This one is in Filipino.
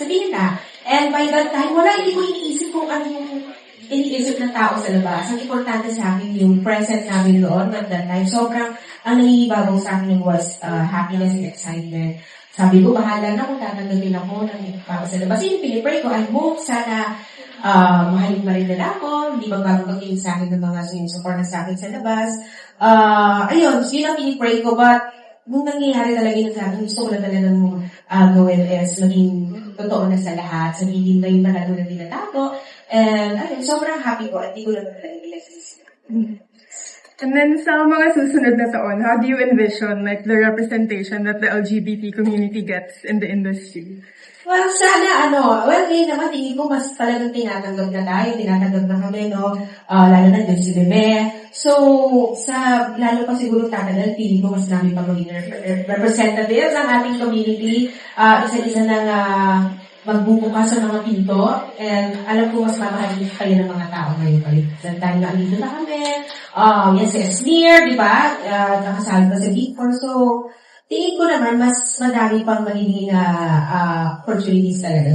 sabihin na. And by that time, hindi ko iniisip kung ano yung iniisip ng tao sa labas. Ang importante sa akin yung present namin doon at that time. Sobrang, ang nangibabaw sa akin was happiness and excitement. Sabi ko, bahala na kung tatanggapin ako ng tao sa labas. Yung pinipray ko, I hope sana mahalin pa rin nila ako, hindi magbababakin sa akin ng mga sinusupport na sa akin sa labas. Ayun, yun ang pinipray ko, but nung nangyayari talaga yun sa akin, gusto ko na talagang gawin is maging totoo na sa lahat, sabihin na yung talaga na tinatago. And ayun, sobrang happy ko at di ko lang talaga ilasas. And then sa mga susunod na taon, how do you envision like the representation that the LGBT community gets in the industry? Well, sana ngayon naman tingin ko mas talagang tinatanggap na kami, no? Lalo na din si Bebe. So, lalo pa siguro tatagal, tingin ko mas namin pa maging representatives ng ating community. Isa-isa nang magbubukas sa mga pinto. And alam ko mas mamahalin kayo ng mga tao ngayon pa rin. Dahil na andito na kami. Yan si Esmir, di ba? Nakasali pa sa Big Four. So, tingin ko naman mas madami pang magiging opportunities talaga.